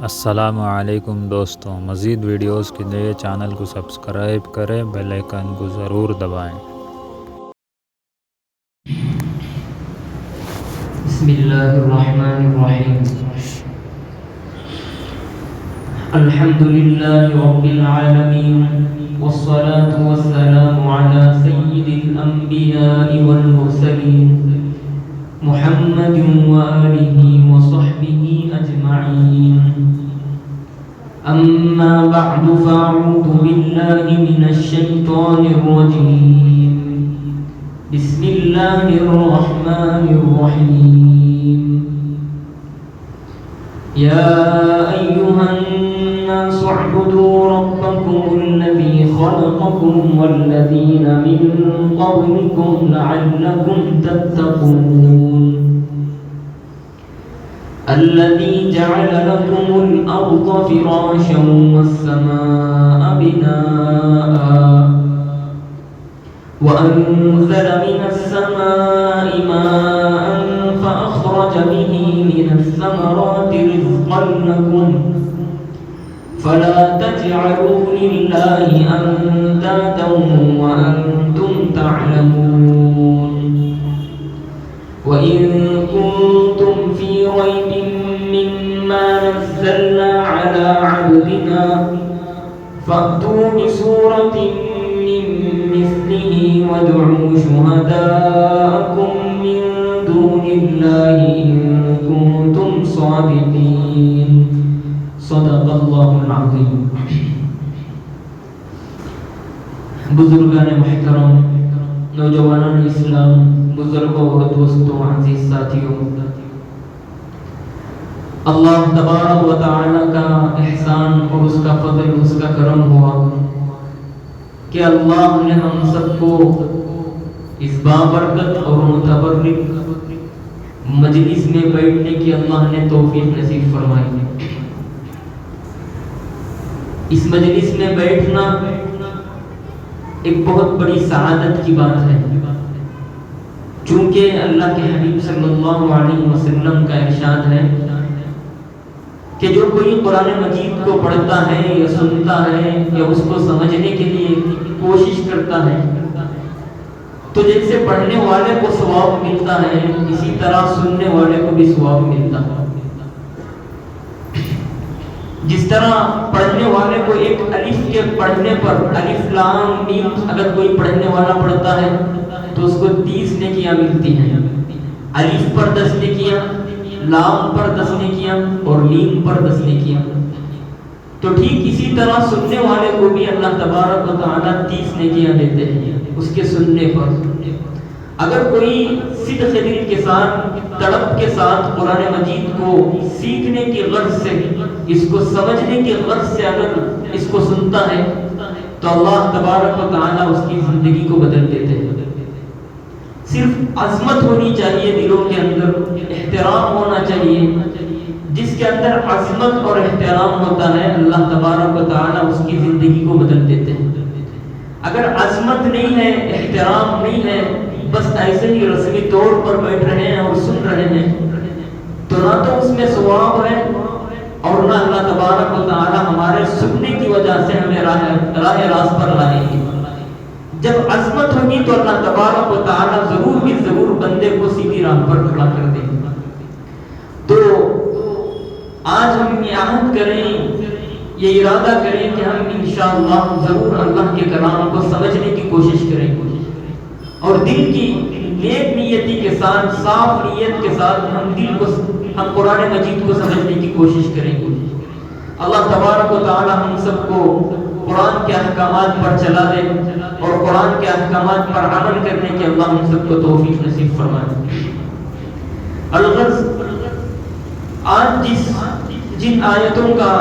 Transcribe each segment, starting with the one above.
السلام علیکم دوستوں، مزید ویڈیوز کے لیے چینل کو سبسکرائب کریں، بیل آئیکن کو ضرور دبائیں۔ بسم اللہ الرحمن الرحیم۔ الحمد للہ رب العالمین، والصلاة والسلام علی سید الانبیاء والمرسلین، محمد وآلہ وصحبہ اجمعین۔ اما بعد فاعوذ باللہ من الشیطان الرجیم، بسم اللہ الرحمن الرحیم۔ یا ایہا الناس اعبدوا ربکم الذی خلقکم والذین من قبلکم لعلکم تتقون، الذي جعل لكم الأرض فراشا والسماء بناء وأنزل من السماء ماء فأخرج به من الثمرات رزقا لكم فلا تجعلوا لله أندادا وأنتم تعلمون، وإن كنتم في ريب مما نزلنا على عبدنا فأتوا بسورة من مثله وادعوا شهداءكم من دون الله إن كنتم صادقين، صدق الله العظيم۔ بزرگان محترم، نوجوانان اسلام، بزرگوں اور دوستوں، عزیز ساتھیوں، اللہ تبارک و تعالی کا احسان اور اس کا فضل، اس کا کرم ہوا کہ اللہ نے ہم سب کو اس بابرکت اور متبرک مجلس میں بیٹھنے کی اللہ نے توفیق نصیب فرمائی۔ اس مجلس میں بیٹھنا ایک بہت بڑی سعادت کی بات ہے، چونکہ اللہ کے حبیب صلی اللہ علیہ وسلم کا ارشاد ہے کہ جو کوئی قرآن مجید کو پڑھتا ہے یا سنتا ہے یا اس کو سمجھنے کے لیے کوشش کرتا ہے تو جیسے پڑھنے والے کو ثواب ملتا ہے اسی طرح سننے والے کو بھی ثواب ملتا ہے۔ جس طرح پڑھنے والے کو ایک الف کے پڑھنے پر الف لام میم اگر کوئی پڑھنے والا پڑھتا ہے تو اس کو 30 نیکیاں ملتی ہیں، الف پر 10 نیکیاں، لام پر 10 نیکیاں اور میم پر 10 نیکیاں، تو ٹھیک اسی طرح سننے والے کو بھی اللہ تبارک و تعالیٰ 30 نیکیاں دیتے ہیں اس کے سننے پر۔ اگر کوئی صدق دل کے ساتھ، تڑپ کے ساتھ قرآن مجید کو سیکھنے کی غرض سے، اس کو سمجھنے کی غرض سے اگر اس کو سنتا ہے تو اللہ تبارک و تعالیٰ اس کی زندگی کو بدل دیتے ہیں۔ صرف عظمت ہونی چاہیے دلوں کے اندر، احترام ہونا چاہیے۔ جس کے اندر عظمت اور احترام ہوتا ہے اللہ تبارک و تعالیٰ اس کی زندگی کو بدل دیتے ہیں۔ اگر عظمت نہیں ہے، احترام نہیں ہے، بس ایسے ہی رسمی طور پر بیٹھ رہے ہیں اور سن رہے ہیں تو نہ تو اس میں ثواب ہے اور نہ اللہ تبارک و تعالیٰ ہمارے سننے کی وجہ سے ہمیں راہ راست پر لائیں گے۔ جب عظمت ہوگی تو اللہ تبارک و تعالیٰ ضرور بھی ضرور بندے کو سیدھی راہ پر کھڑا کر دیں گے۔ تو آج ہم یہ عہد کریں، یہ ارادہ کریں کہ ہم انشاءاللہ ضرور اللہ کے کلام کو سمجھنے کی کوشش کریں گے اور دل کی نیک نیتی کے ساتھ، صاف نیت کے ساتھ ہم قرآن مجید کو سمجھنے کی کوشش کریں گے۔ اللہ تبارک و تعالی ہم سب کو قرآن کے احکامات پر چلا دے اور قرآن کے احکامات پر عمل کرنے کے اللہ ہم سب کو توفیق نصیب فرمائے۔ الغرض، آج جن آیتوں کا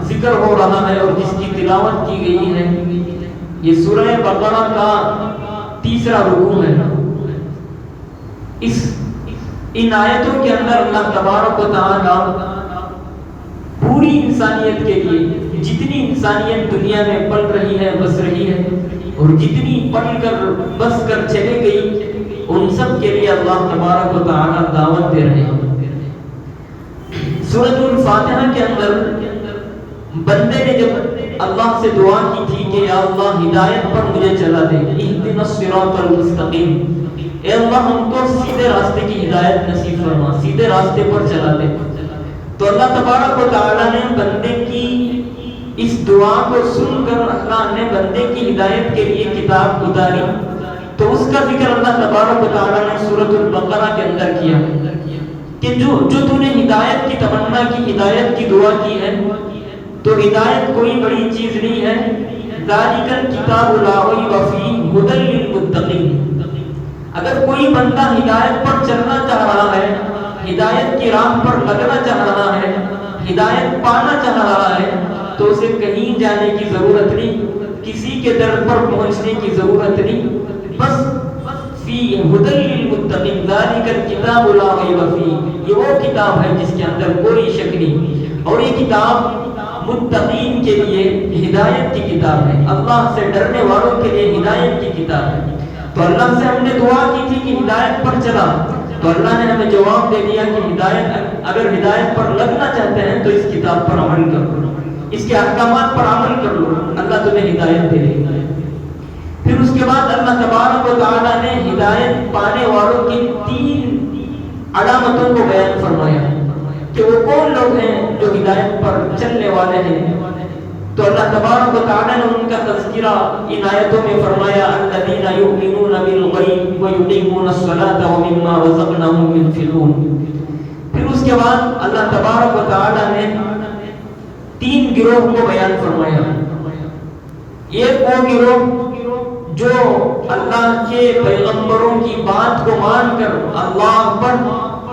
ذکر ہو رہا ہے اور جس کی تلاوت کی گئی ہے یہ سورہ بقرہ کا 3 رکوع ہے۔ ان آیتوں کے اندر اللہ تبارک و تعالی پوری انسانیت کے لیے، جتنی انسانیت دنیا میں پل رہی ہے، بس رہی ہے، اور جتنی پل کر بس کر چلے گئی ان سب کے لیے اللہ تبارک و تعالی دعوت دے رہے ہیں۔ سورۃ الفاتحہ کے اندر بندے نے جب اللہ سے دعا کی تھی کہ یا اللہ ہدایت پر مجھے چلا دے، اہدنا الصراط المستقیم، اے اللہ ہم کو سیدھے راستے کی ہدایت نصیب فرما، سیدھے راستے پر چلا دے، تو اللہ تبارک و تعالی نے بندے کی اس دعا کو سن کر اللہ نے بندے کی ہدایت کے لیے کتاب اتاری، تو اس کا ذکر اللہ تبارک و تعالی نے سورۃ البقرہ کے اندر کیا کہ جو تو نے ہدایت کی تمنا کی، ہدایت کی دعا کی ہے، تو ہدایت کوئی بڑی چیز نہیں ہے، ذالک الکتاب لا ریب فیہ ھدی للمتقین۔ اگر کوئی بندہ ہدایت پر چلنا چاہ رہا ہے، ہدایت کی راہ پر لگنا چاہ رہا ہے، ہدایت پانا چاہ رہا ہے، تو اسے کہیں جانے کی ضرورت نہیں، کسی کے در پر پہنچنے کی ضرورت نہیں، بس فیہ ھدی للمتقین، ذالک الکتاب لا ریب فیہ، یہ وہ کتاب ہے جس کے اندر کوئی شک نہیں، اور یہ کتاب متقین کے لیے ہدایت کی کتاب ہے، اللہ سے ڈرنے والوں کے لیے ہدایت کی کتاب ہے۔ تو اللہ سے ہم نے دعا کی تھی کہ ہدایت پر چلا، تو اللہ نے ہمیں جواب دے دیا کہ اگر ہدایت پر لگنا چاہتے ہیں تو اس کتاب پر عمل کرو، اس کے احکامات پر عمل کر لو، اللہ تمہیں ہدایت دے دے گا۔ پھر اس کے بعد اللہ تبارک و تعالی نے ہدایت پانے والوں کی 3 علامتوں کو بیان فرمایا کہ وہ کون لوگ ہیں جو ہدایت پر چلنے والے ہیں، تو اللہ تبارک و تعالی نے ان کا تذکرہ ان آیتوں میں فرمایا، الذین یؤمنون بالغیب ویقیمون الصلاۃ ومما رزقناہم ينفقون۔ پھر اس کے بعد اللہ تبارک و تعالی نے 3 گروہ کو بیان فرمایا۔ ایک وہ گروہ جو اللہ کے پیغمبروں کی بات کو مان کر اللہ پر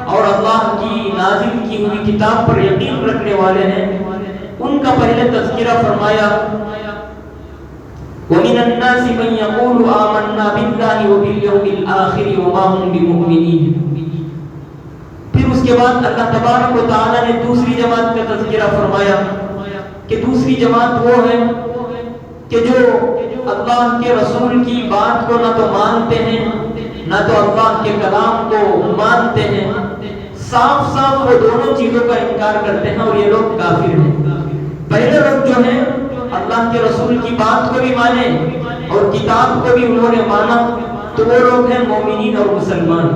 اور اللہ کی نازل کی ہوئی کتاب پر یقین رکھنے والے ہیں، ان کا پہلے تذکرہ فرمایا، وَمِنَ النَّاسِ مَن يَقُولُ آمَنَّا بِاللَّهِ وَبِالْيَوْمِ الْآخِرِ وَمَا هُم بِمُؤْمِنِينَ۔ پھر اس کے بعد اللہ تبارک و تعالی نے دوسری جماعت کا تذکرہ فرمایا کہ دوسری جماعت وہ ہے کہ جو اللہ کے رسول کی بات کو نہ تو مانتے ہیں نہ تو اللہ کے کلام کو مانتے ہیں، صاف صاف وہ دونوں چیزوں کا انکار کرتے ہیں، اور یہ لوگ کافر ہیں۔ پہلے لوگ جو ہیں اللہ کے رسول کی بات کو بھی مانے اور کتاب کو بھی انہوں نے مانا، تو وہ لوگ ہیں مومنین اور مسلمان۔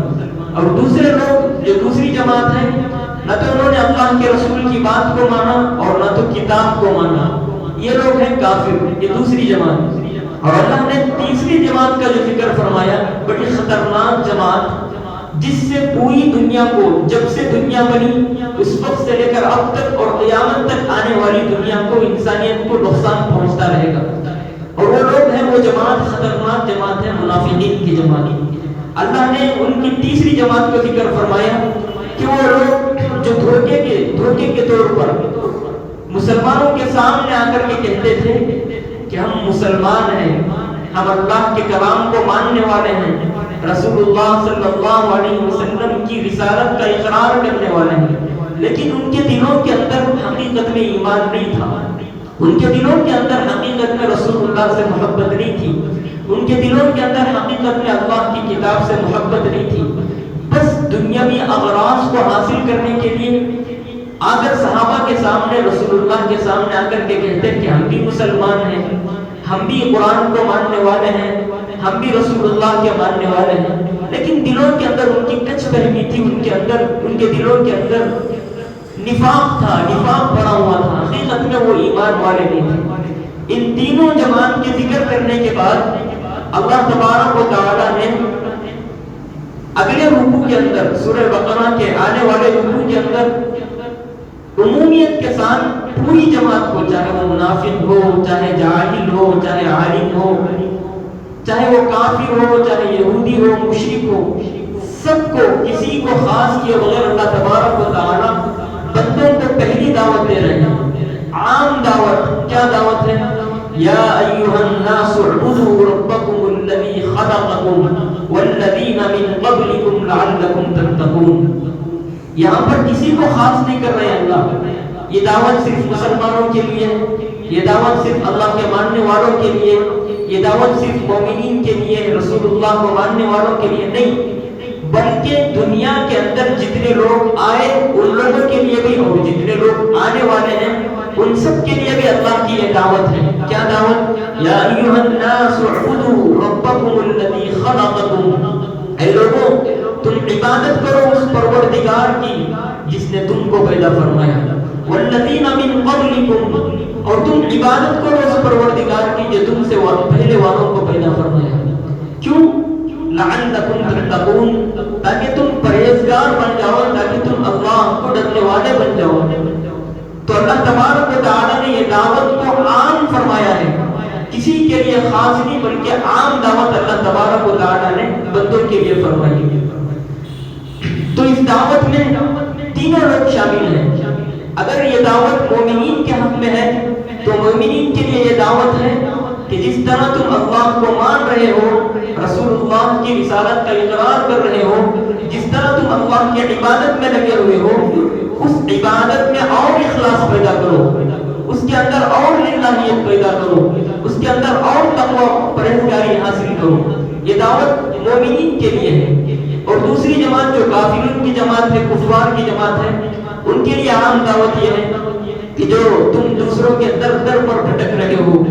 اور دوسرے لوگ جو دوسری جماعت ہے، نہ تو انہوں نے اللہ کے رسول کی بات کو مانا اور نہ تو کتاب کو مانا، یہ لوگ ہیں کافر، یہ دوسری جماعت۔ اور اللہ نے تیسری جماعت کا جو ذکر فرمایا، بڑی خطرناک جماعت، جس سے پوری دنیا کو، جب سے دنیا بنی اس وقت سے لے کر اب تک اور قیامت تک آنے والی دنیا کو، انسانیت کو نقصان پہنچتا رہے گا، اور وہ لوگ ہیں، وہ جماعت خطرناک جماعت ہے، منافقین کی جماعت۔ اللہ نے ان کی تیسری جماعت کا ذکر فرمایا کہ وہ لوگ جو دھوکے کے طور پر مسلمانوں کے سامنے آ کر کے کہتے تھے کہ ہم مسلمان ہیں، ہم اللہ کے کلام کو ماننے والے ہیں، رسول اللہ صلی اللہ علیہ وسلم کی رسالت کا اقرار کرنے والے ہیں، لیکن ان کے دلوں کے اندر حقیقت میں ایمان نہیں تھا، ان کے دلوں کے اندر حقیقت میں رسول اللہ سے محبت نہیں تھی، ان کے دلوں کے اندر حقیقت میں اللہ کی کتاب سے محبت نہیں تھی، بس دنیاوی اغراض کو حاصل کرنے کے لیے آ کر صحابہ کے سامنے، رسول اللہ کے سامنے آ کر کے کہتے کہ ہم بھی مسلمان ہیں، ہم بھی قرآن کو ماننے والے ہیں، ہم بھی رسول اللہ کے ماننے والے ہیں، لیکن دلوں کے اندر ان کی کچھ فہمی تھی، ان کے دلوں کے اندر نفاق تھا، نفاق بڑا ہوا تھا، حقیقت میں وہ ایمان والے نہیں تھے۔ ان تینوں جماعت کے ذکر کرنے کے بعد اللہ تبارک و تعالی نے اگلے رکوع کے اندر، سورہ بقرہ کے آنے والے رکوع کے اندر عمومیت کے ساتھ پوری جماعت کو، چاہے وہ منافق ہو، چاہے جاہل ہو، چاہے عالم ہو، چاہے وہ کافر ہو، چاہے یہودی ہو، مشرک ہو، سب کو، کسی کو خاص کیے بغیر اللہ تبارک و تعالی بندوں کو پہلی دعوت دے رہے ہیں، عام دعوت۔ کیا دعوت ہے؟ یا ایھا الناس اعبدوا ربکم الذی خلقکم والذین من قبلکم لعلکم تتقون۔ یہاں پر کسی کو خاص نہیں کر رہے ہیں اللہ، یہ دعوت صرف مسلمانوں کے لیے، یہ دعوت صرف اللہ کے ماننے والوں کے لیے، یہ دعوت صرف مومنین کے لیے، رسول اللہ کو ماننے والوں کے لیے نہیں، بلکہ دنیا کے اندر جتنے لوگ آئے ان لوگوں کے لیے بھی اور جتنے لوگ آنے والے ہیں ان سب کے لیے بھی اللہ کی یہ دعوت ہے. کیا دعوت؟ یا ایھا الناس اعبدوا ربکم الذی خلقکم، اے لوگوں تم عبادت کرو اس پروردگار کی جس نے تم کو پیدا فرمایا، والذین من قبلکم، اور تم عبادت کرو اس پروردگار کی جو تم سے پہلے والوں کو پیدا فرمایا. کیوں؟ لعلکم تتقون، تاکہ تم پرہیزگار بن جاؤ، تاکہ تم اللہ کو ڈرنے والے بن جاؤ. تو اللہ تبارک و تعالیٰ نے یہ دعوت کو عام فرمایا ہے، کسی کے لیے خاص نہیں بلکہ عام دعوت اللہ تبارک و تعالیٰ نے بندوں کے لیے فرمائی. تو اس دعوت میں تینوں لوگ شامل ہیں. اگر یہ دعوت مومنین کے حق میں ہے تو مومنین کے لیے یہ دعوت ہے کہ جس طرح تم اللہ کو مان رہے ہو، رسول اللہ کی رسالت کا اقرار کر رہے ہو، جس طرح تم اللہ کی عبادت میں لگے ہوئے ہو، اس عبادت میں اور اخلاص پیدا کرو، اس کے اندر اور للہیت پیدا کرو، اس کے اندر اور تقوی پرہیزگاری حاصل کرو. یہ دعوت مومنین کے لیے ہے. اور دوسری جماعت جو کافرین کی جماعت ہے، کفار کی جماعت ہے، ان کے لیے عام دعوت یہ ہے کہ جو تم دوسروں کے در در پر بھٹک رہے ہو،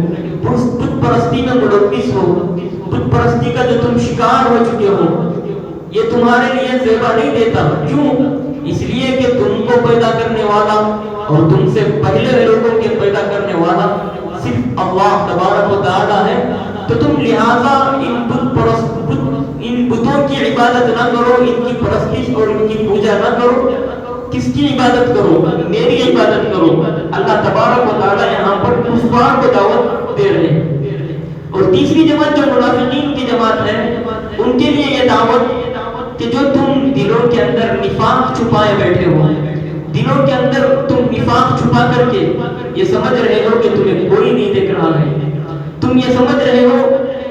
بت پرستی میں ملوث ہو، بت پرستی کا جو تم شکار ہو چکے ہو، یہ تمہارے لیے زیبا نہیں دیتا. کیوں؟ اس لیے کہ تم کو پیدا کرنے والا اور تم سے پہلے لوگوں کے پیدا کرنے والا صرف اللہ تبارک و تعالی ہے. تو تم لہذا ان بتوں کی عبادت نہ کرو، ان کی پرستش اور ان کی پوجا نہ کرو. کس کی عبادت کرو؟ میری عبادت کرو. اللہ تبارک و تعالی یہاں پر کفار کو دعوت دے رہے ہیں. اور تیسری جماعت جو منافقین کی جماعت ہے، ان کے لیے یہ دعوت کہ جو تم دلوں کے اندر نفاق چھپائے بیٹھے ہو، دلوں کے اندر تم نفاق چھپا کر کے یہ سمجھ رہے ہو کہ تمہیں کوئی نہیں دیکھ رہا ہے، تم یہ سمجھ رہے ہو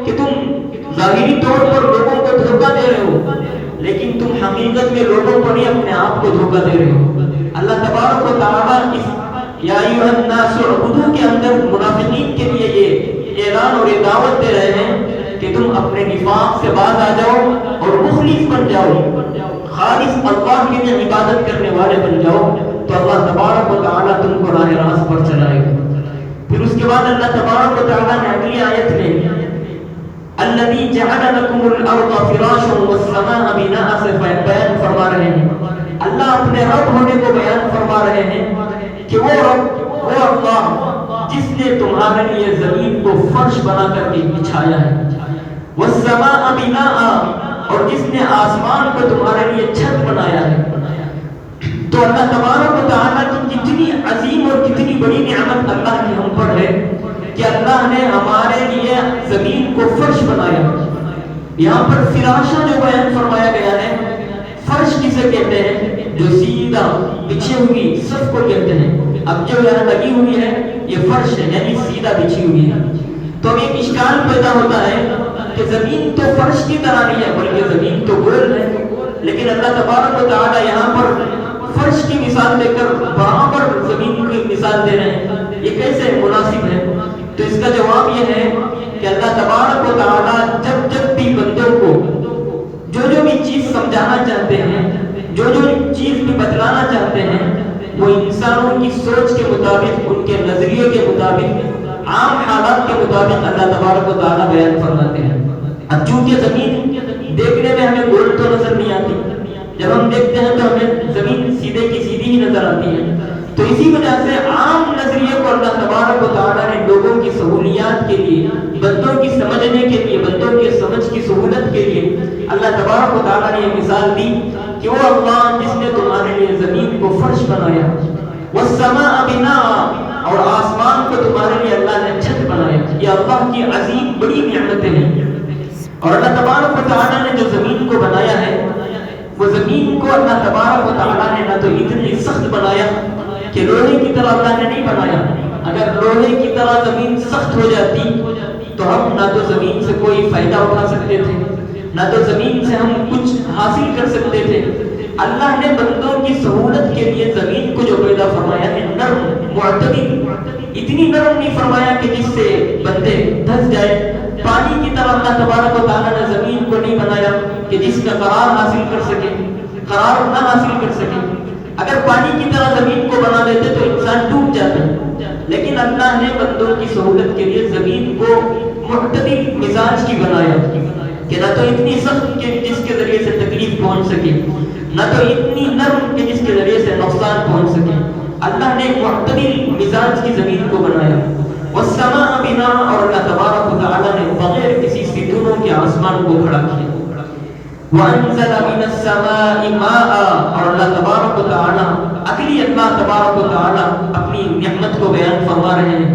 کہ تم ظاہری طور پر لوگوں کو دھوکہ دے رہے ہو، لیکن تم حقیقت میں لوگوں کو نہیں اپنے آپ کو دھوکہ دے رہے ہو. اللہ تبارک و تعالیٰ اس یا ایھا الناس اعبدوا کے اندر منافقین کے لیے یہ اعلان اور یہ دعوت دے رہے ہیں کہ تم اپنے نفاق سے باز آ جاؤ اور مخلص بن جاؤ، خالص اللہ کے لیے عبادت کرنے والے بن جاؤ. تو اللہ تبارک و تعالیٰ تم کو راہ راست پر چلائے گا. پھر اس کے بعد اللہ تبارک و تعالیٰ نے اگلی آیت میں الذی جعل لکم الارض فراشا والسماء بناء سے بیان فرما رہے ہیں. اللہ اپنے رب ہونے کو بیان فرما رہے ہیں کہ وہ رب، وہ اللہ جس نے تمہارے لیے زمین کو فرش بنا کر کے بچھایا ہے، والسماء بناء، اور جس نے آسمان کو تمہارے لیے چھت بنایا ہے. تو اللہ تبارک و تعالیٰ کی کتنی عظیم اور کتنی بڑی نعمت اللہ کی ہم پر ہے کہ اللہ نے ہمارے لیے زمین کو فرش بنایا. یہاں پر فراشہ جو بیان فرمایا گیا ہے، فرش کسے کہتے ہیں؟ جو سیدھا بچھی ہوئی صف کو کہتے ہیں. اب جو یہاں لگی ہوئی ہے یہ فرش ہے، یعنی سیدھا بچھی ہوئی ہے. تو اب ایک اشکال پیدا ہوتا ہے کہ زمین تو فرش کی طرح نہیں ہے بلکہ زمین تو گول ہے. لیکن اللہ تبارک و تعالیٰ یہاں پر فرش کی مثال دے کر برابر زمین کی مثال دے رہے ہیں. یہ کیسے مناسب ہے؟ تو اس کا جواب یہ ہے کہ اللہ تبارک و تعالیٰ جب بھی بندوں کو جو بھی چیز سمجھانا چاہتے ہیں، جو چیز بھی بتلانا چاہتے ہیں، وہ انسانوں کی سوچ کے مطابق، ان کے نظریے کے مطابق، عام حالات کے مطابق اللہ تبارک و تعالیٰ بیان فرماتے ہیں. اب چونکہ زمین دیکھنے میں ہمیں گول تو نظر نہیں آتی، جب ہم دیکھتے ہیں تو ہمیں زمین سیدھے کی سیدھی ہی نظر آتی ہے. تو اسی وجہ سے عام نظریے کو اللہ تبارک و تعالیٰ نے لوگوں کی سہولیات کے لیے، بندوں کی سمجھنے کے لیے، بندوں کے سمجھ کی سہولت کے لیے اللہ تبارک و تعالیٰ نے یہ مثال دی کہ وہ اللہ جس نے تمہارے لیے زمین کو فرش بنایا، والسماء بناء، اور آسمان کو تمہارے لیے اللہ نے چھت بنایا. یہ اللہ کی عظیم بڑی نعمتیں ہیں. اور اللہ تبارک و تعالیٰ نے جو زمین کو بنایا ہے، وہ زمین کو اللہ تبارک و تعالیٰ نے نہ تو اتنی سخت بنایا کہ لوہے کی طرح اللہ نے نہیں بنایا. اگر لوہے کی طرح زمین سخت ہو جاتی تو ہم نہ تو زمین سے کوئی فائدہ اٹھا سکتے تھے، نہ تو زمین سے ہم کچھ حاصل کر سکتے تھے. اللہ نے بندوں کی سہولت کے لیے زمین کو جو پیدا فرمایا ہے نرم، معتدل، اتنی نرم نہیں فرمایا کہ جس سے بندے دھس جائے. پانی کی طرح اللہ تبارک و تعالیٰ نے زمین کو نہیں بنایا کہ جس کا قرار حاصل کر سکے, قرار نہ حاصل کر سکے. اگر پانی کی طرح زمین کو بنا دیتے تو انسان ڈوب جاتا, لیکن اللہ نے بندوں کی سہولت کے لیے زمین کو معتدل مزاج کی بنایا کہ نہ تو اتنی سخت کہ جس کے ذریعے سے تکلیف پہنچ سکے, نہ تو اتنی نرم کہ جس کے ذریعے سے نقصان پہنچ سکے. اللہ نے معتدل مزاج کی زمین کو بنایا. والسماء بناء, اور اللہ تبارک و تعالیٰ نے بغیر کسی ستونوں کے آسمان کو کھڑا کیا. وانزل من السماء ماء, اور اللہ تبارک و تعالیٰ, اگلی اللہ تبارک و تعالیٰ اپنی نعمت کو بیان فرما رہے ہیں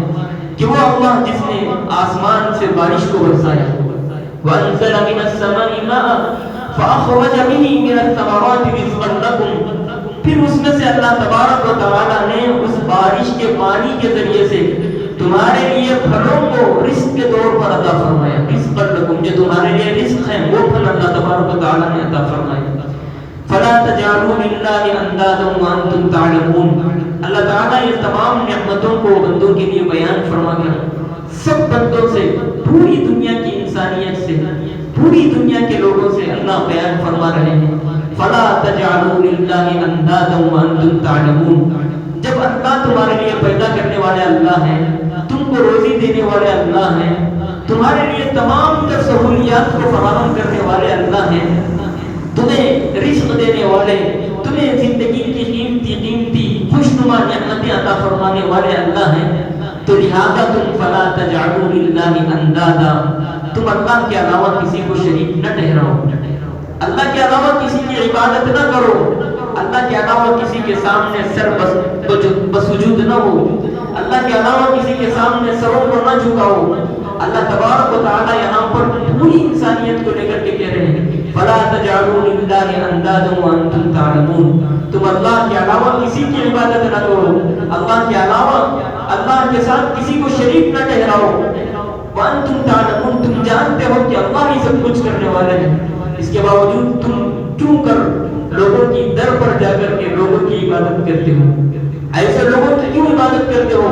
کہ وہ اللہ جس نے آسمان سے بارش کو برسایا. وانزل من السماء ماء فاخرج به من الثمرات رزقا لكم, پھر اس میں سے اللہ تبارک و تعالیٰ نے اس بارش کے پانی کے ذریعے سے تمہارے لیے پھلوں کو رزق کے طور پر عطا فرمایا. رزقا لكم, جو تمہارے لیے رزق ہیں وہ پھل اللہ تبارک و تعالیٰ نے عطا فرمایا. فلا تجعلوا لله اندادا وانتم تعلمون, اللہ تعالیٰ یہ تمام نعمتوں کو بندوں کے لیے بیان فرما کر سب بندوں سے, پوری دنیا کی انسانیت سے, پوری دنیا کے لوگوں سے اللہ بیان فرما رہے ہیں. فلا تجعلوا لله اندادا وانتم تعلمون, جب اللہ تمہارے لیے پیدا کرنے والے اللہ ہیں, تم کو روزی دینے والے اللہ ہیں, تمہارے لیے تمام تر سہولیات کو فراہم کرنے والے اللہ ہیں, تمہیں رزق دینے والے, تمہیں زندگی کی قیمتی خوشنما نعمتیں عطا فرمانے والے اللہ ہیں, تو لہذا تم فلا تجعلوا للہ اندادا, تم اللہ کے علاوہ کسی کو شریک نہ ٹھہراؤ, اللہ کے علاوہ کسی کی عبادت نہ کرو, اللہ کے علاوہ کسی کے سامنے سر بسجود نہ ہو, اللہ کے علاوہ کسی کے سامنے سروں کو نہ جھکاؤ. اللہ تبارک و تعالیٰ یہاں پر پوری انسانیت کو لے کر کے کہہ رہے ہیں فلا تجعلوا للہ اندادا وانتم تعلمون, تم اللہ کے علاوہ کسی کی عبادت نہ کرو, اللہ کے علاوہ اللہ کے ساتھ کسی کو شریک نہ ٹھہراؤ. وانتم تعلمون, تم جانتے ہو کہ اللہ ہی سب کچھ کرنے والے ہیں, اس کے باوجود تم کیوں کر لوگوں کی در پر جا کر کے لوگوں کی عبادت کرتے ہو؟ ایسے لوگوں کی کیوں عبادت کرتے ہو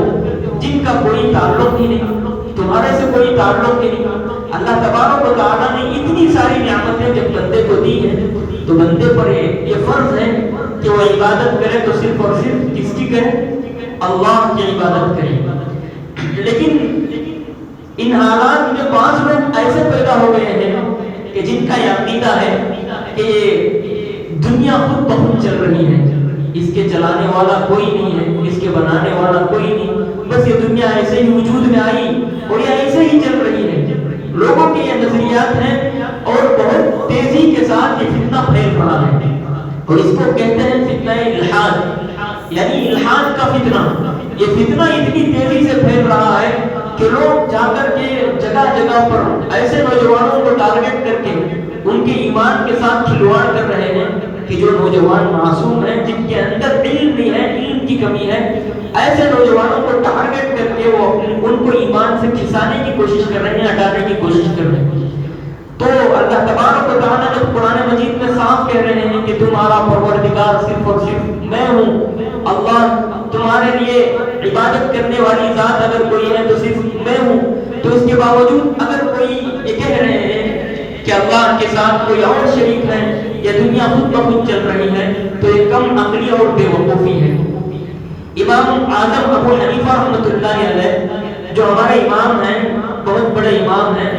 جن کا کوئی تعلق ہی نہیں, تمہارے سے کوئی تعلق ہی نہیں. اللہ تبارک و تعالیٰ نے اتنی ساری نعمتیں جب بندے کو دی ہیں تو بندے پر یہ فرض ہے کہ وہ عبادت کرے تو صرف اور صرف کس کی کرے, اللہ کی عبادت کرے. لیکن ان حالات میں بعض لوگ ایسے پیدا ہو گئے ہیں کہ جن کا یہ عقیدہ ہے کہ یہ دنیا خود بخود چل رہی ہے, اس کے چلانے والا کوئی نہیں ہے, اس کے بنانے والا کوئی نہیں, بس یہ دنیا ایسے ہی وجود میں آئی اور یہ ایسے ہی چل رہی ہے. لوگوں کے یہ نظریات ہیں اور بہت تیزی کے ساتھ یہ فتنہ پھیل رہا ہے, اور اس کو کہتے ہیں فتنہ الحاد, یعنی الحاد کا فتنہ. یہ فتنہ اتنی تیزی سے پھیل رہا ہے کہ لوگ جا کر کے جگہ جگہ پر ایسے نوجوانوں کو ٹارگٹ کر کے ان کے ایمان کے ساتھ کھلواڑ کر رہے ہیں کہ جو نوجوان معصوم ہیں, جن کے اندر علم نہیں ہے, علم کی کمی ہے, ایسے نوجوانوں کو ٹارگٹ کر کے وہ ان کو ایمان سے کھسانے کی کوشش کر رہے ہیں, ہٹانے کی کوشش کر رہے ہیں. تو اللہ تبارک و تعالیٰ جب قرآن مجید میں صاف کہہ رہے ہیں کہ تمہارا پروردگار صرف اور صرف میں ہوں, اللہ تمہارے لیے عبادت کرنے والی ذات اگر کوئی ہے تو صرف میں ہوں, تو اس کے باوجود اگر کوئی یہ کہہ رہے ہیں کہ اللہ کے ساتھ کوئی اور شریک ہے یا دنیا خود بخود چل رہی ہے, تو یہ کم عقلی اور بے وقوفی ہے. امام اعظم ابو حنیفہ رحمۃ اللہ علیہ جو ہمارے امام ہیں, بہت بڑے امام ہیں,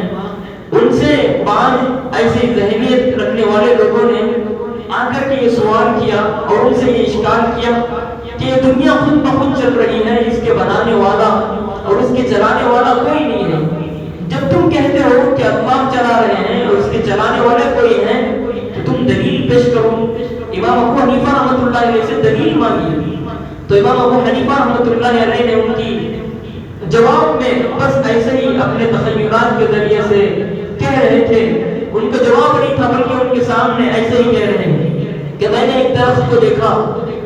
ان سے بعض ایسی ذہنیت رکھنے والے لوگوں نے آ کر کے یہ سوال کیا اور ان سے یہ اشکال کیا کہ یہ دنیا خود بخود چل رہی ہے, اس کے بنانے والا اور اس کے چلانے والا کوئی نہیں ہے. جب تم کہتے ہو کہ اللہ چلا رہے ہیں اور اس کے چلانے والے کوئی ہیں تو تم دلیل پیش کرو. امام ابو حنیفہ رحمۃ اللہ علیہ سے دلیل مانگی, تو امام ابو حنیفہ رحمۃ اللہ علیہ نے ان کی جواب میں بس ایسے ہی اپنے تخیلات کے ذریعے سے کہہ رہے تھے, ان کا جواب نہیں تھا بلکہ ان کے سامنے ایسے ہی کہہ رہے ہیں کہ میں نے ایک درخت کو دیکھا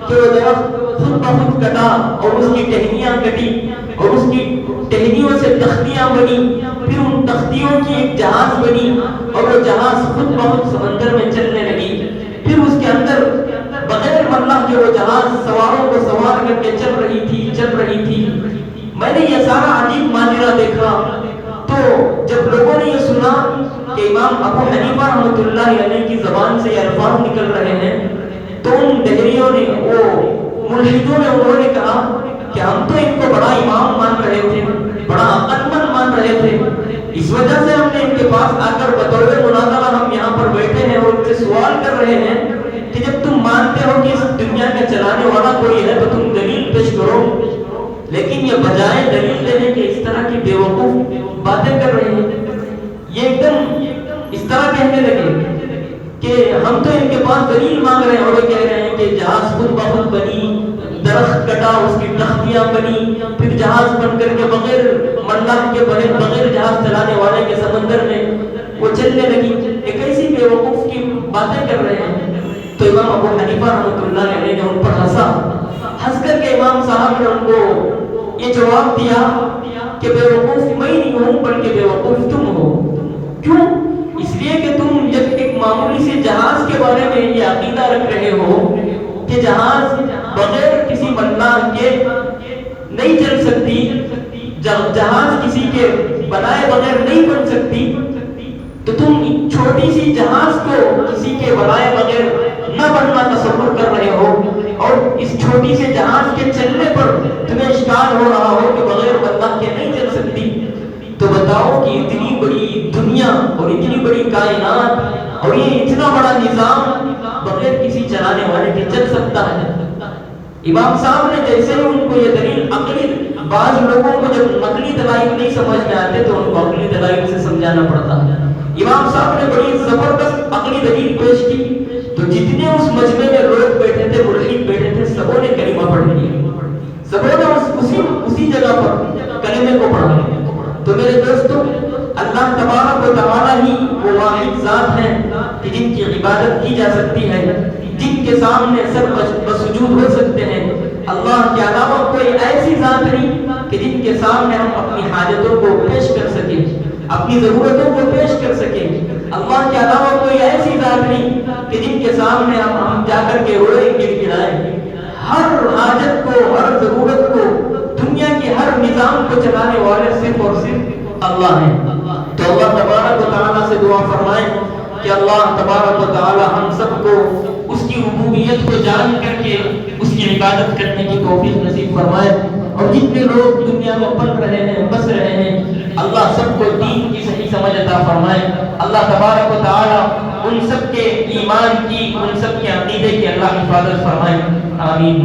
کہ وہ درخت خود بخود کٹا اور اس کی ٹہنیاں کٹی اور اس کی ٹہنیوں سے تختیاں بنی, پھر ان تختیوں کی ایک جہاز بنی اور وہ جہاز خود بخود سمندر میں چلنے لگی, پھر اس کے اندر بغیر اللہ کے وہ جہاز سواروں کو سوار کر کے چل رہی تھی. میں نے یہ سارا عجیب ماجرا دیکھا تو جب لوگوں نے یہ سنا کہ امام ابو حنیفہ رحمۃ اللہ علیہ کی زبان سے یہ الفاظ نکل رہے ہیں تو ان دہریوں نے وہ ملحدوں نے انہوں نے کہا کہ ہم تو ان کو بڑا امام مان رہے تھے، بڑا عقل مند مان رہے تھے، اس وجہ سے ہم نے ان کے پاس آ کر بطور مناظرہ ہم یہاں پر بیٹھے ہیں اور ان سے سوال کر رہے ہیں کہ جب تم مانتے ہو کہ اس دنیا کا چلانے والا کوئی ہے تو تم دلیل پیش کرو، لیکن یہ بجائے دلیل دینے کے اس طرح کی بیوقوف باتیں کر رہے ہیں۔ یہ ایک دم اس طرح کہنے لگے کہ ہم تو ان کے پاس دلیل مانگ رہے ہیں اور وہ کہہ رہے ہیں کہ جہاز خود بخود بنی، درخت کٹا اس کی تختیاں بنی، پھر جہاز بن کر کے بغیر ملاح کے بغیر جہاز چلانے والے کے سمندر میں وہ چلنے لگی۔ ایک ایسی بیوقوف کی باتیں کر رہے ہیں۔ تو امام ابو حنیفہ رحمۃ اللہ علیہ نے ان پر ہنس کر کے امام صاحب نے ان کو یہ جواب دیا کہ بیوقوف میں نہیں ہوں بلکہ بیوقوف تم ہو۔ کیوں؟ اس لیے کہ تم جب ایک معمولی سے جہاز کے بارے میں یہ عقیدہ رکھ رہے ہو کہ جہاز بغیر کسی ملاح کے نہیں چل سکتی، جہاز کسی کے بنائے بغیر نہیں بن سکتی، تو تم چھوٹی سی جہاز کو کسی کے بنائے بغیر نہ بننا تصور کر رہے ہو، اور اس چھوٹی سے جہاز کے چلنے پر تمہیں اشکال ہو رہا ہو کہ بغیر ملاح کے نہیں چل سکتی۔ تو بتاؤ کہ اتنی بڑی دنیا اور اتنی بڑی کائنات اور یہ اتنا بڑا نظام بغیر کسی چلانے والے کے چل سکتا ہے؟ امام صاحب نے جیسے ہی ان کو یہ دلیل عقلی، بعض لوگوں کو جب نقلی دلائل نہیں سمجھ میں آتے تو ان کو عقلی دلائل سے سمجھانا پڑتا ہے۔ امام صاحب نے بڑی زبردست عقلی دلیل پیش کی تو جتنے اس مجمع میں لوگ بیٹھے تھے، ملحد بیٹھے تھے، سبوں نے کلمہ پڑھ لیا، سبوں نے اسی جگہ پر کلمے کو پڑھا۔ تو میرے دوستو، اللہ تبارک و تعالی ہی وہ واحد ذات ہے کہ جن کی عبادت کی جا سکتی ہے، جن کے سامنے سب بسجود ہو سکتے ہیں۔ اللہ کے علاوہ کوئی ایسی ذات نہیں کہ جن کے سامنے ہم اپنی حاجتوں کو پیش کر سکیں، اپنی ضرورتوں کو پیش کر سکیں۔ اللہ کے علاوہ کوئی ایسی ذات نہیں کہ جن کے سامنے ہم جا کر کے روئیں گڑگڑائیں۔ ہر حاجت کو، ہر ضرورت کو، دنیا کے ہر نظام کو چلانے والے صرف اور صرف اللہ ہیں۔ تو اللہ تبارک و تعالیٰ سے دعا فرمائیں کہ اللہ تبارک و تعالیٰ ہم سب کو اس کی ربوبیت کو جان کر کے اس کی عبادت کرنے کی توفیق نصیب فرمائے، اور جتنے لوگ دنیا میں پل رہے ہیں، بس رہے ہیں، اللہ سب کو دین کی صحیح سمجھ عطا فرمائے۔ اللہ تبارک و تعالیٰ ان سب کے ایمان کی، ان سب کے عقیدے کی اللہ حفاظت فرمائے، آمین۔